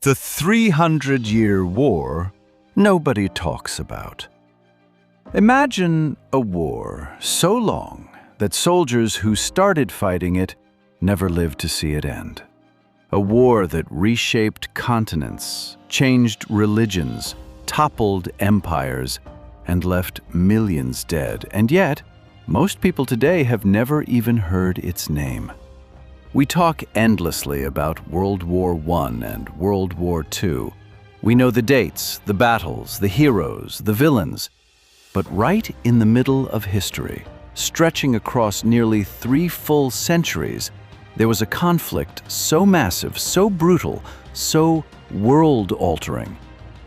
The 300-year war nobody talks about. Imagine a war so long that soldiers who started fighting it never lived to see it end. A war that reshaped continents, changed religions, toppled empires, and left millions dead. And yet, most people today have never even heard its name. We talk endlessly about World War I and World War II. We know the dates, the battles, the heroes, the villains. But right in the middle of history, stretching across nearly 3 full centuries, there was a conflict so massive, so brutal, so world-altering,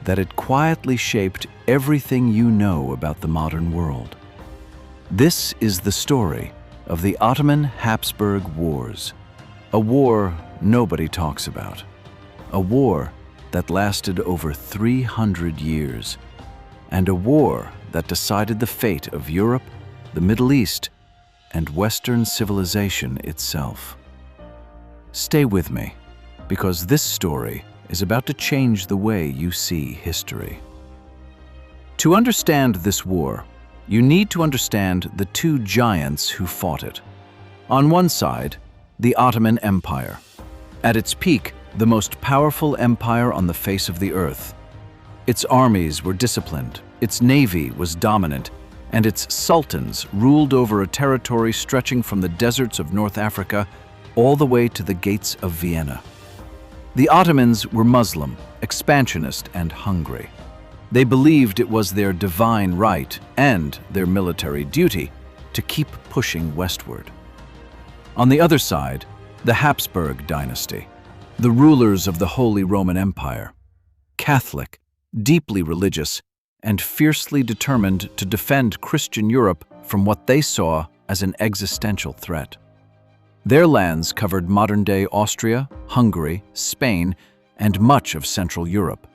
that it quietly shaped everything you know about the modern world. This is the story of the Ottoman-Habsburg Wars. A war nobody talks about. A war that lasted over 300 years. And a war that decided the fate of Europe, the Middle East, and Western civilization itself. Stay with me, because this story is about to change the way you see history. To understand this war, you need to understand the 2 giants who fought it. On one side, the Ottoman Empire. At its peak, the most powerful empire on the face of the earth. Its armies were disciplined, its navy was dominant, and its sultans ruled over a territory stretching from the deserts of North Africa all the way to the gates of Vienna. The Ottomans were Muslim, expansionist, and hungry. They believed it was their divine right and their military duty to keep pushing westward. On the other side, the Habsburg dynasty, the rulers of the Holy Roman Empire, Catholic, deeply religious, and fiercely determined to defend Christian Europe from what they saw as an existential threat. Their lands covered modern-day Austria, Hungary, Spain, and much of Central Europe.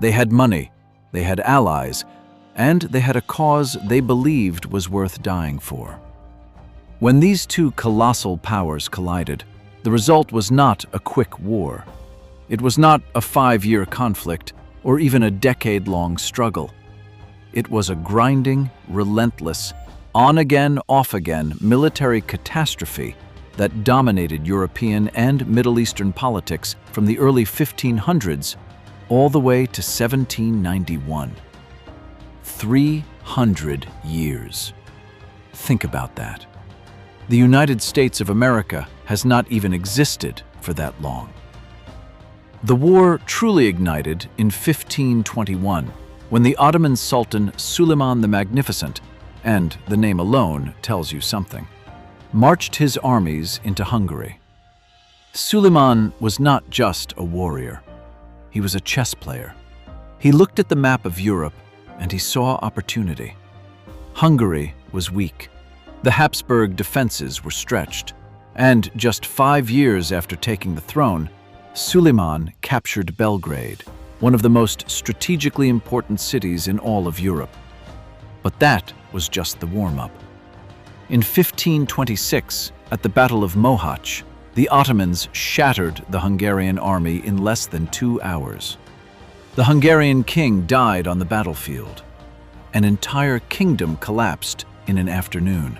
They had money, they had allies, and they had a cause they believed was worth dying for. When these 2 colossal powers collided, the result was not a quick war. It was not a 5-year conflict or even a decade-long struggle. It was a grinding, relentless, on-again, off-again military catastrophe that dominated European and Middle Eastern politics from the early 1500s all the way to 1791. 300 years. Think about that. The United States of America has not even existed for that long. The war truly ignited in 1521, when the Ottoman Sultan Suleiman the Magnificent, and the name alone tells you something, marched his armies into Hungary. Suleiman was not just a warrior. He was a chess player. He looked at the map of Europe and he saw opportunity. Hungary was weak. The Habsburg defenses were stretched, and just 5 years after taking the throne, Suleiman captured Belgrade, one of the most strategically important cities in all of Europe. But that was just the warm-up. In 1526, at the Battle of Mohacs, the Ottomans shattered the Hungarian army in less than 2 hours. The Hungarian king died on the battlefield. An entire kingdom collapsed in an afternoon.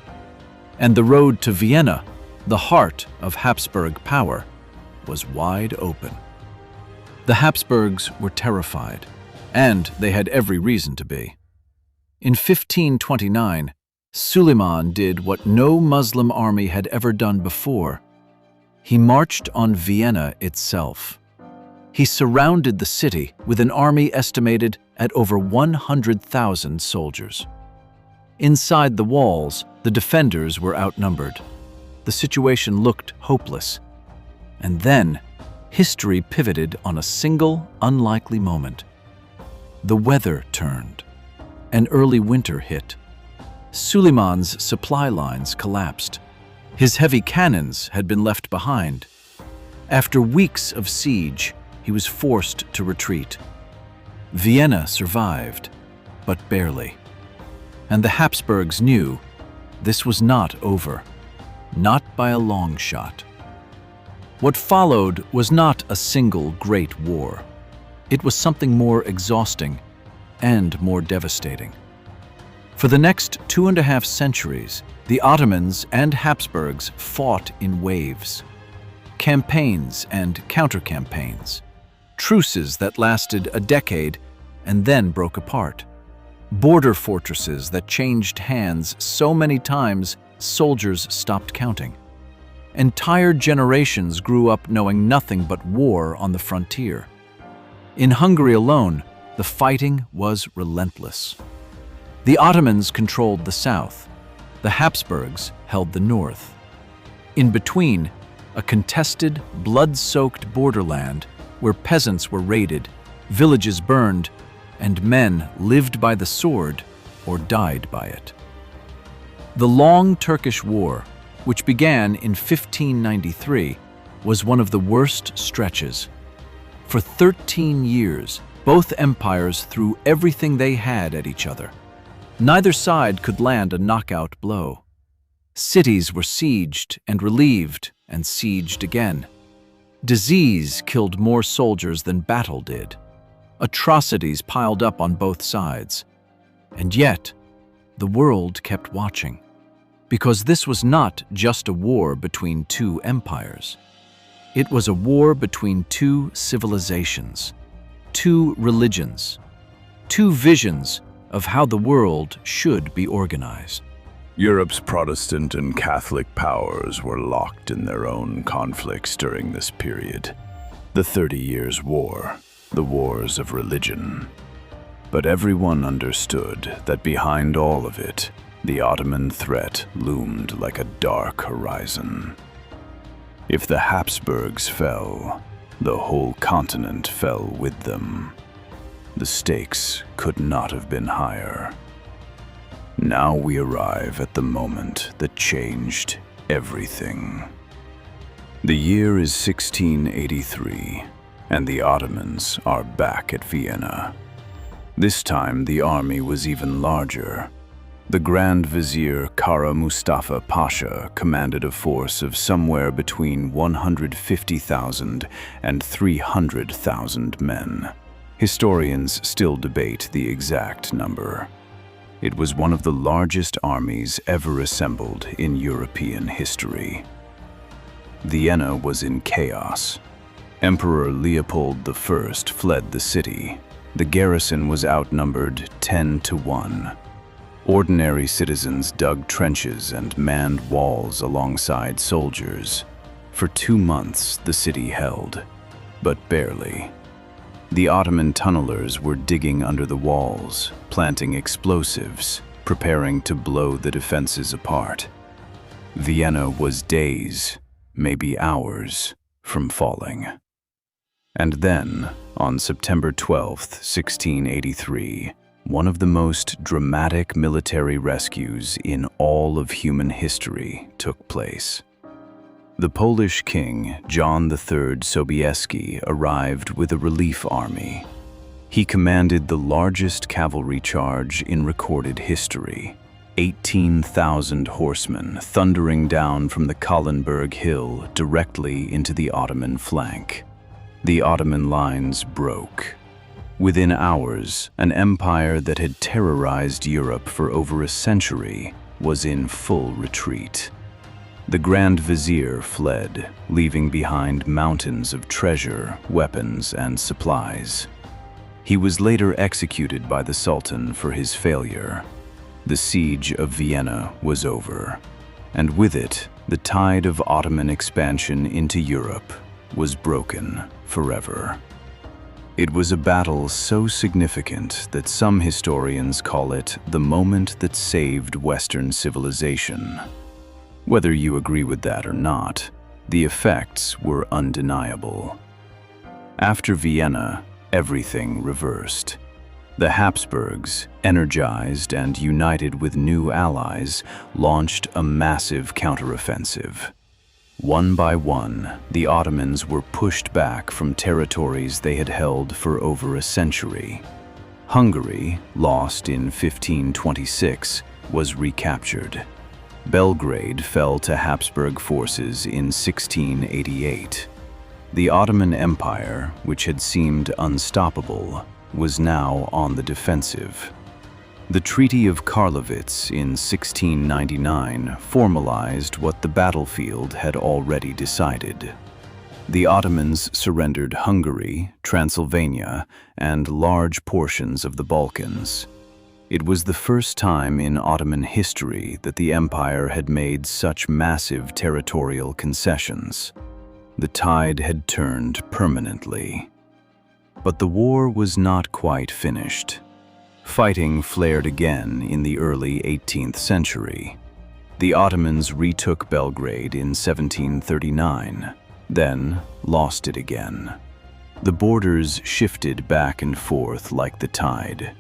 And the road to Vienna, the heart of Habsburg power, was wide open. The Habsburgs were terrified, and they had every reason to be. In 1529, Suleiman did what no Muslim army had ever done before. He marched on Vienna itself. He surrounded the city with an army estimated at over 100,000 soldiers. Inside the walls, the defenders were outnumbered. The situation looked hopeless. And then, history pivoted on a single, unlikely moment. The weather turned. An early winter hit. Suleiman's supply lines collapsed. His heavy cannons had been left behind. After weeks of siege, he was forced to retreat. Vienna survived, but barely. And the Habsburgs knew this was not over, not by a long shot. What followed was not a single great war. It was something more exhausting and more devastating. For the next 2.5 centuries, the Ottomans and Habsburgs fought in waves. Campaigns and counter-campaigns. Truces that lasted a decade and then broke apart. Border fortresses that changed hands so many times soldiers stopped counting. Entire generations grew up knowing nothing but war on the frontier. In Hungary alone, the fighting was relentless. The Ottomans controlled the south. The Habsburgs held the north. In between, a contested, blood-soaked borderland where peasants were raided, villages burned, and men lived by the sword or died by it. The long Turkish War, which began in 1593, was one of the worst stretches. For 13 years, both empires threw everything they had at each other. Neither side could land a knockout blow. Cities were sieged and relieved and sieged again. Disease killed more soldiers than battle did. Atrocities piled up on both sides. And yet, the world kept watching. Because this was not just a war between two empires. It was a war between two civilizations, two religions, two visions of how the world should be organized. Europe's Protestant and Catholic powers were locked in their own conflicts during this period. The 30 Years' War, the wars of religion. But everyone understood that behind all of it, the Ottoman threat loomed like a dark horizon. If the Habsburgs fell, the whole continent fell with them. The stakes could not have been higher. Now we arrive at the moment that changed everything. The year is 1683, and the Ottomans are back at Vienna. This time the army was even larger. The Grand Vizier Kara Mustafa Pasha commanded a force of somewhere between 150,000 and 300,000 men. Historians still debate the exact number. It was one of the largest armies ever assembled in European history. Vienna was in chaos. Emperor Leopold I fled the city. The garrison was outnumbered 10-1. Ordinary citizens dug trenches and manned walls alongside soldiers. For 2 months, the city held, but barely. The Ottoman tunnelers were digging under the walls, planting explosives, preparing to blow the defenses apart. Vienna was days, maybe hours, from falling. And then, on September 12th, 1683, one of the most dramatic military rescues in all of human history took place. The Polish king, John III Sobieski, arrived with a relief army. He commanded the largest cavalry charge in recorded history, 18,000 horsemen thundering down from the Kahlenberg Hill directly into the Ottoman flank. The Ottoman lines broke. Within hours, an empire that had terrorized Europe for over a century was in full retreat. The Grand Vizier fled, leaving behind mountains of treasure, weapons, and supplies. He was later executed by the Sultan for his failure. The siege of Vienna was over, and with it, the tide of Ottoman expansion into Europe was broken forever. It was a battle so significant that some historians call it the moment that saved Western civilization. Whether you agree with that or not, the effects were undeniable. After Vienna, everything reversed. The Habsburgs, energized and united with new allies, launched a massive counteroffensive. One by one, the Ottomans were pushed back from territories they had held for over a century. Hungary, lost in 1526, was recaptured. Belgrade fell to Habsburg forces in 1688. The Ottoman Empire, which had seemed unstoppable, was now on the defensive. The Treaty of Karlowitz in 1699 formalized what the battlefield had already decided. The Ottomans surrendered Hungary, Transylvania, and large portions of the Balkans. It was the first time in Ottoman history that the empire had made such massive territorial concessions. The tide had turned permanently. But the war was not quite finished. Fighting flared again in the early 18th century. The Ottomans retook Belgrade in 1739, then lost it again. The borders shifted back and forth like the tide.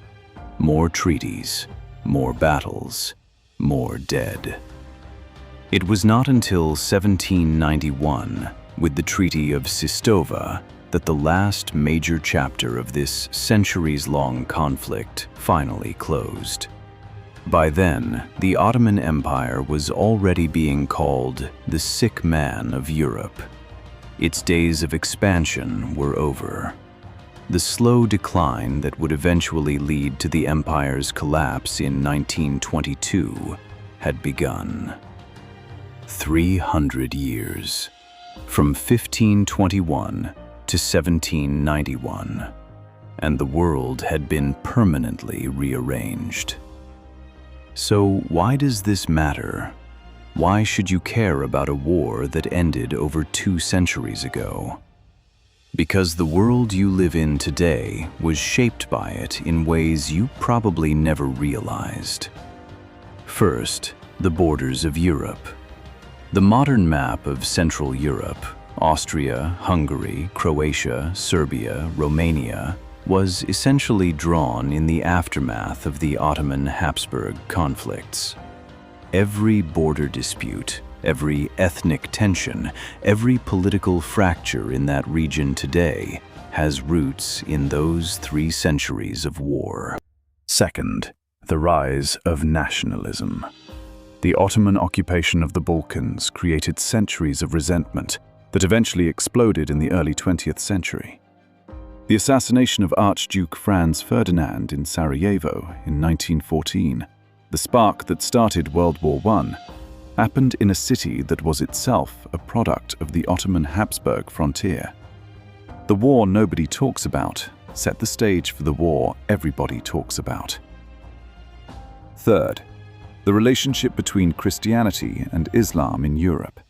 More treaties, more battles, more dead. It was not until 1791, with the Treaty of Sistova, that the last major chapter of this centuries-long conflict finally closed. By then, the Ottoman Empire was already being called the sick man of Europe. Its days of expansion were over. The slow decline that would eventually lead to the empire's collapse in 1922 had begun. 300 years, from 1521 to 1791, and the world had been permanently rearranged. So why does this matter? Why should you care about a war that ended over 2 centuries ago? Because the world you live in today was shaped by it in ways you probably never realized. First, the borders of Europe. The modern map of Central Europe, Austria, Hungary, Croatia, Serbia, Romania, was essentially drawn in the aftermath of the Ottoman-Habsburg conflicts. Every border dispute, every ethnic tension, every political fracture in that region today has roots in those 3 centuries of war. Second, the rise of nationalism. The Ottoman occupation of the Balkans created centuries of resentment that eventually exploded in the early 20th century. The assassination of Archduke Franz Ferdinand in Sarajevo in 1914, the spark that started World War I, happened in a city that was itself a product of the Ottoman-Habsburg frontier. The war nobody talks about set the stage for the war everybody talks about. Third, the relationship between Christianity and Islam in Europe.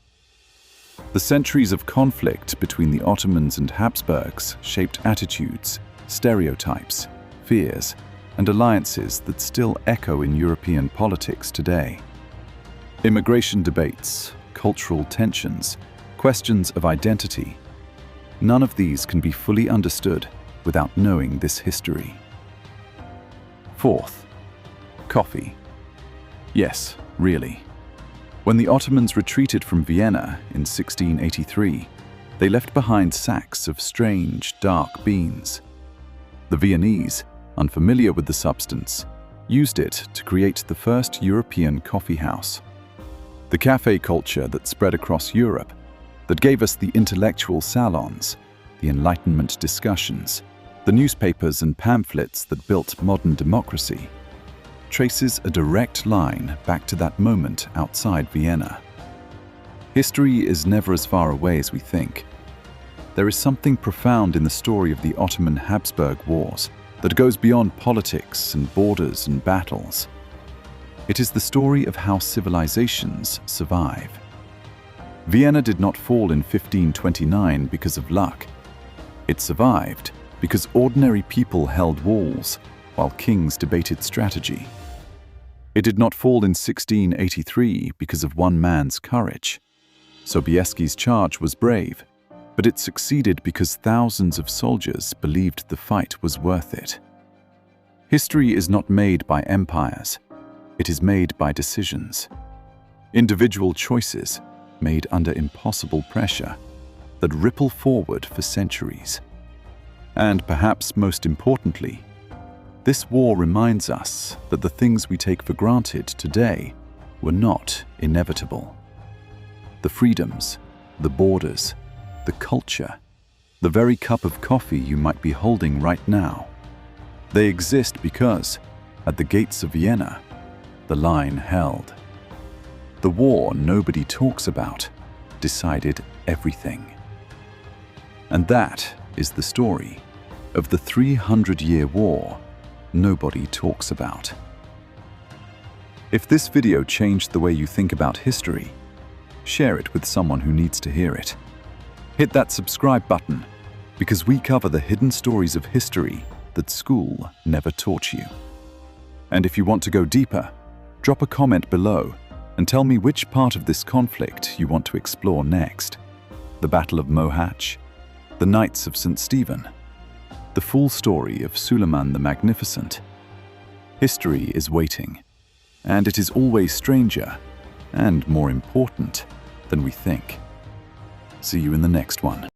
The centuries of conflict between the Ottomans and Habsburgs shaped attitudes, stereotypes, fears, and alliances that still echo in European politics today. Immigration debates, cultural tensions, questions of identity. None of these can be fully understood without knowing this history. Fourth, coffee. Yes, really. When the Ottomans retreated from Vienna in 1683, they left behind sacks of strange, dark beans. The Viennese, unfamiliar with the substance, used it to create the first European coffee house. The café culture that spread across Europe, that gave us the intellectual salons, the Enlightenment discussions, the newspapers and pamphlets that built modern democracy, traces a direct line back to that moment outside Vienna. History is never as far away as we think. There is something profound in the story of the Ottoman-Habsburg Wars that goes beyond politics and borders and battles. It is the story of how civilizations survive. Vienna did not fall in 1529 because of luck. It survived because ordinary people held walls while kings debated strategy. It did not fall in 1683 because of one man's courage. Sobieski's charge was brave, but it succeeded because thousands of soldiers believed the fight was worth it. History is not made by empires. It is made by decisions. Individual choices made under impossible pressure that ripple forward for centuries. And perhaps most importantly, this war reminds us that the things we take for granted today were not inevitable. The freedoms, the borders, the culture, the very cup of coffee you might be holding right now, they exist because, at the gates of Vienna, the line held. The war nobody talks about decided everything. And that is the story of the 300-year war nobody talks about. If this video changed the way you think about history, share it with someone who needs to hear it. Hit that subscribe button, because we cover the hidden stories of history that school never taught you. And if you want to go deeper, drop a comment below and tell me which part of this conflict you want to explore next. The Battle of Mohács, the Knights of St. Stephen, the full story of Suleiman the Magnificent. History is waiting, and it is always stranger and more important than we think. See you in the next one.